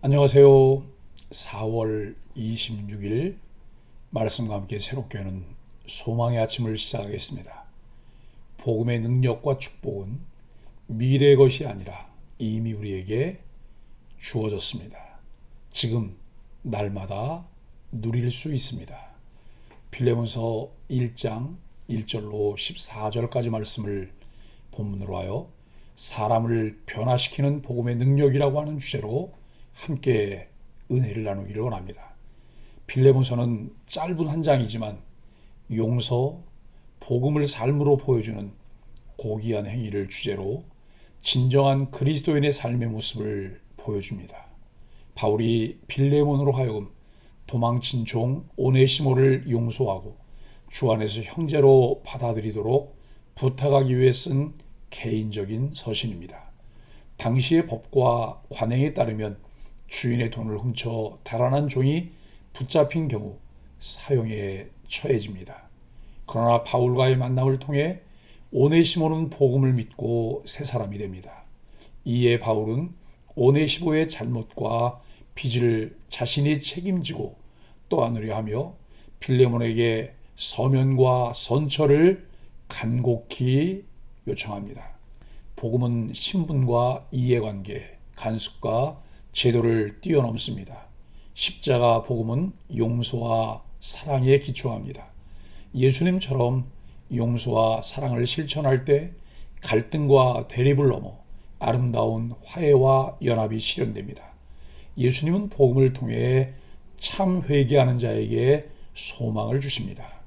안녕하세요. 4월 26일 말씀과 함께 새롭게 하는 소망의 아침을 시작하겠습니다. 복음의 능력과 축복은 미래의 것이 아니라 이미 우리에게 주어졌습니다. 지금 날마다 누릴 수 있습니다. 빌레몬서 1장 1절로 14절까지 말씀을 본문으로 하여 사람을 변화시키는 복음의 능력이라고 하는 주제로 함께 은혜를 나누기를 원합니다. 빌레몬서는 짧은 한 장이지만 용서, 복음을 삶으로 보여주는 고귀한 행위를 주제로 진정한 그리스도인의 삶의 모습을 보여줍니다. 바울이 빌레몬으로 하여금 도망친 종 오네시모를 용서하고 주 안에서 형제로 받아들이도록 부탁하기 위해 쓴 개인적인 서신입니다. 당시의 법과 관행에 따르면 주인의 돈을 훔쳐 달아난 종이 붙잡힌 경우 사형에 처해집니다. 그러나 바울과의 만남을 통해 오네시모는 복음을 믿고 새 사람이 됩니다. 이에 바울은 오네시모의 잘못과 빚을 자신이 책임지고 떠안으려 하며 빌레몬에게 서면과 선처를 간곡히 요청합니다. 복음은 신분과 이해관계, 간섭과 제도를 뛰어넘습니다. 십자가 복음은 용서와 사랑에 기초합니다. 예수님처럼 용서와 사랑을 실천할 때 갈등과 대립을 넘어 아름다운 화해와 연합이 실현됩니다. 예수님은 복음을 통해 참 회개하는 자에게 소망을 주십니다.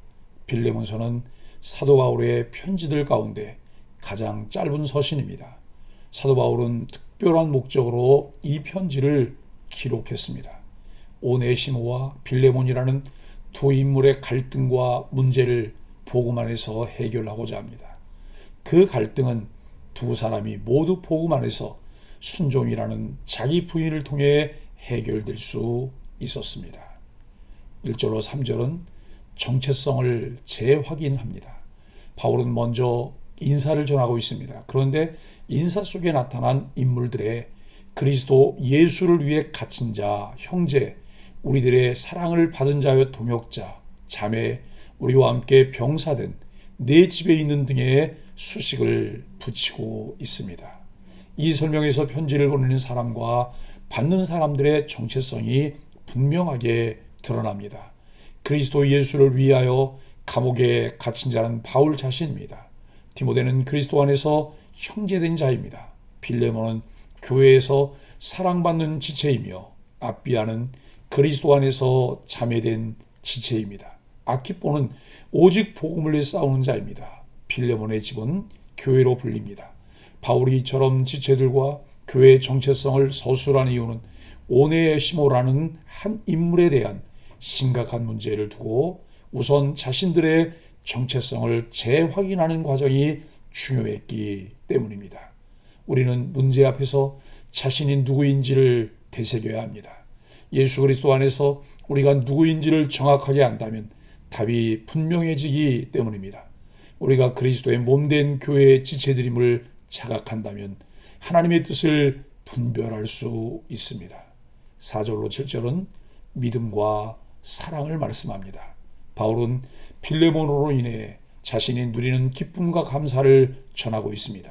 빌레몬서는 사도 바울의 편지들 가운데 가장 짧은 서신입니다. 사도 바울은 특별한 목적으로 이 편지를 기록했습니다. 오네시모와 빌레몬이라는 두 인물의 갈등과 문제를 복음 안에서 해결하고자 합니다. 그 갈등은 두 사람이 모두 복음 안에서 순종이라는 자기 부인을 통해 해결될 수 있었습니다. 1절로 3절은 정체성을 재확인합니다. 바울은 먼저 인사를 전하고 있습니다. 그런데 인사 속에 나타난 인물들의 그리스도 예수를 위해 갇힌 자, 형제, 우리들의 사랑을 받은 자여 동역자, 자매, 우리와 함께 병사된 내 집에 있는 등의 수식을 붙이고 있습니다. 이 설명에서 편지를 보내는 사람과 받는 사람들의 정체성이 분명하게 드러납니다. 그리스도 예수를 위하여 감옥에 갇힌 자는 바울 자신입니다. 디모데는 그리스도 안에서 형제된 자입니다. 빌레몬은 교회에서 사랑받는 지체이며 아비아는 그리스도 안에서 자매된 지체입니다. 아키포는 오직 복음을 위해 싸우는 자입니다. 빌레몬의 집은 교회로 불립니다. 바울이 이처럼 지체들과 교회의 정체성을 서술한 이유는 오네시모라는 한 인물에 대한 심각한 문제를 두고 우선 자신들의 정체성을 재확인하는 과정이 중요했기 때문입니다. 우리는 문제 앞에서 자신이 누구인지를 되새겨야 합니다. 예수 그리스도 안에서 우리가 누구인지를 정확하게 안다면 답이 분명해지기 때문입니다. 우리가 그리스도의 몸된 교회의 지체들임을 자각한다면 하나님의 뜻을 분별할 수 있습니다. 4절로 7절은 믿음과 사랑을 말씀합니다. 바울은 빌레몬으로 인해 자신이 누리는 기쁨과 감사를 전하고 있습니다.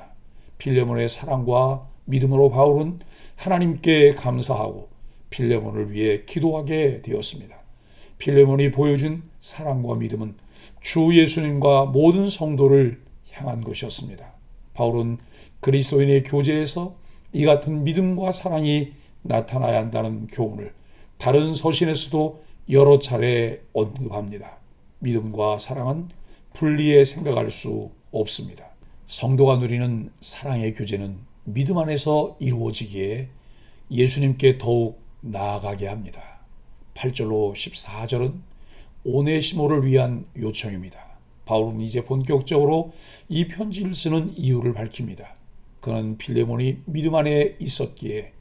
빌레몬의 사랑과 믿음으로 바울은 하나님께 감사하고 빌레몬을 위해 기도하게 되었습니다. 빌레몬이 보여준 사랑과 믿음은 주 예수님과 모든 성도를 향한 것이었습니다. 바울은 그리스도인의 교제에서 이 같은 믿음과 사랑이 나타나야 한다는 교훈을 다른 서신에서도 여러 차례 언급합니다. 믿음과 사랑은 분리해 생각할 수 없습니다. 성도가 누리는 사랑의 교제는 믿음 안에서 이루어지기에 예수님께 더욱 나아가게 합니다. 8절로 14절은 오네시모를 위한 요청입니다. 바울은 이제 본격적으로 이 편지를 쓰는 이유를 밝힙니다. 그는 빌레몬이 믿음 안에 있었기에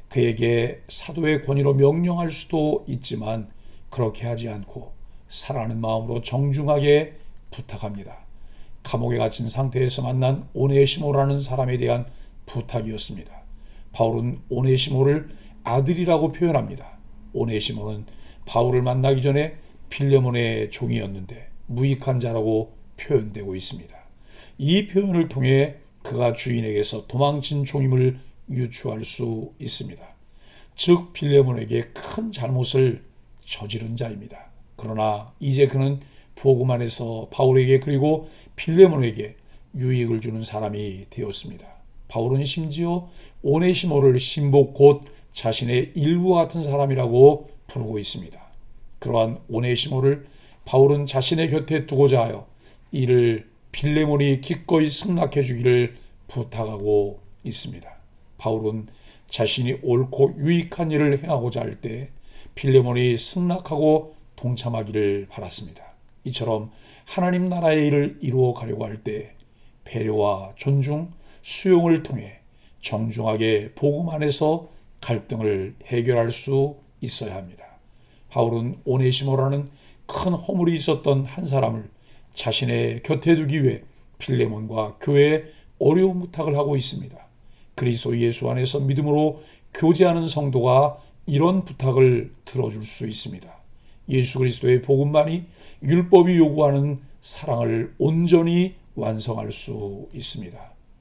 그에게 사도의 권위로 명령할 수도 있지만 그렇게 하지 않고 사랑하는 마음으로 정중하게 부탁합니다. 감옥에 갇힌 상태에서 만난 오네시모라는 사람에 대한 부탁이었습니다. 바울은 오네시모를 아들이라고 표현합니다. 오네시모는 바울을 만나기 전에 빌레몬의 종이었는데 무익한 자라고 표현되고 있습니다. 이 표현을 통해 그가 주인에게서 도망친 종임을 유추할 수 있습니다. 즉 빌레몬에게 큰 잘못을 저지른 자입니다. 그러나 이제 그는 복음 안에서 바울에게 그리고 빌레몬에게 유익을 주는 사람이 되었습니다. 바울은 심지어 오네시모를 신복 곧 자신의 일부와 같은 사람이라고 부르고 있습니다. 그러한 오네시모를 바울은 자신의 곁에 두고자 하여 이를 빌레몬이 기꺼이 승낙해 주기를 부탁하고 있습니다. 바울은 자신이 옳고 유익한 일을 행하고자 할 때 빌레몬이 승낙하고 동참하기를 바랐습니다. 이처럼 하나님 나라의 일을 이루어 가려고 할 때 배려와 존중, 수용을 통해 정중하게 복음 안에서 갈등을 해결할 수 있어야 합니다. 바울은 오네시모라는 큰 허물이 있었던 한 사람을 자신의 곁에 두기 위해 빌레몬과 교회에 어려운 부탁을 하고 있습니다. 그리스도 예수 안에서 믿음으로 교제하는 성도가 이런 부탁을 들어줄 수 있습니다. 예수 그리스도의 복음만이 율법이 요구하는 사랑을 온전히 완성할 수 있습니다.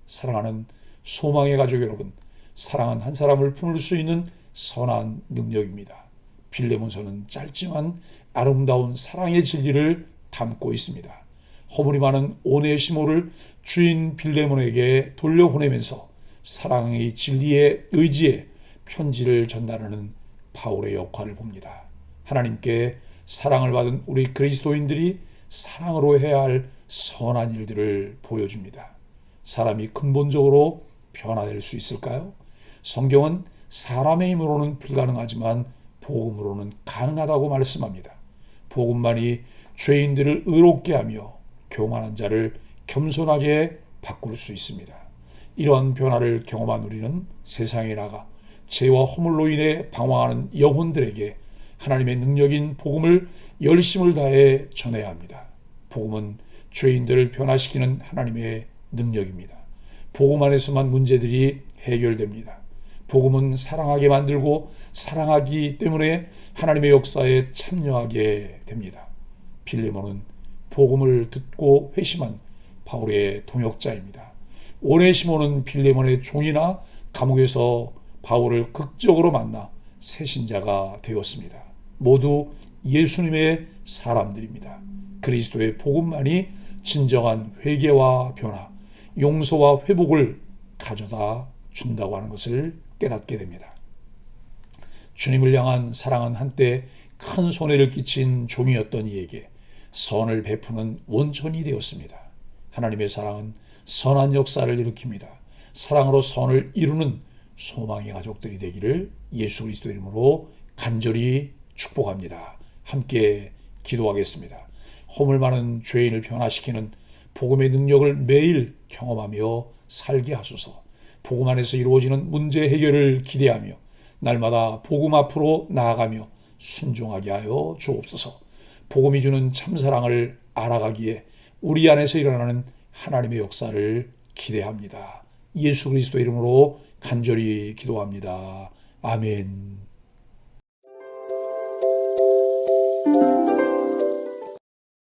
사랑하는 소망의 가족 여러분, 사랑한 한 사람을 품을 수 있는 선한 능력입니다. 빌레몬서는 짧지만 아름다운 사랑의 진리를 담고 있습니다. 허물이 많은 오네시모를 주인 빌레몬에게 돌려보내면서 사랑의 진리의 의지에 편지를 전달하는 바울의 역할을 봅니다. 하나님께 사랑을 받은 우리 그리스도인들이 사랑으로 해야 할 선한 일들을 보여줍니다. 사람이 근본적으로 변화될 수 있을까요? 성경은 사람의 힘으로는 불가능하지만 복음으로는 가능하다고 말씀합니다. 복음만이 죄인들을 의롭게 하며 교만한 자를 겸손하게 바꿀 수 있습니다. 이러한 변화를 경험한 우리는 세상에 나가 죄와 허물로 인해 방황하는 영혼들에게 하나님의 능력인 복음을 열심을 다해 전해야 합니다. 복음은 죄인들을 변화시키는 하나님의 능력입니다. 복음 안에서만 문제들이 해결됩니다. 복음은 사랑하게 만들고 사랑하기 때문에 하나님의 역사에 참여하게 됩니다. 빌레몬은 복음을 듣고 회심한 바울의 동역자입니다. 오네시모는 빌레몬의 종이나 감옥에서 바울을 극적으로 만나 새신자가 되었습니다. 모두 예수님의 사람들입니다. 그리스도의 복음만이 진정한 회개와 변화, 용서와 회복을 가져다 준다고 하는 것을 깨닫게 됩니다. 주님을 향한 사랑은 한때 큰 손해를 끼친 종이었던 이에게 선을 베푸는 원천이 되었습니다. 하나님의 사랑은 선한 역사를 일으킵니다. 사랑으로 선을 이루는 소망의 가족들이 되기를 예수 그리스도 이름으로 간절히 축복합니다. 함께 기도하겠습니다. 허물 많은 죄인을 변화시키는 복음의 능력을 매일 경험하며 살게 하소서. 복음 안에서 이루어지는 문제 해결을 기대하며 날마다 복음 앞으로 나아가며 순종하게 하여 주옵소서. 복음이 주는 참사랑을 알아가기에 우리 안에서 일어나는 하나님의 역사를 기대합니다. 예수 그리스도 이름으로 간절히 기도합니다. 아멘.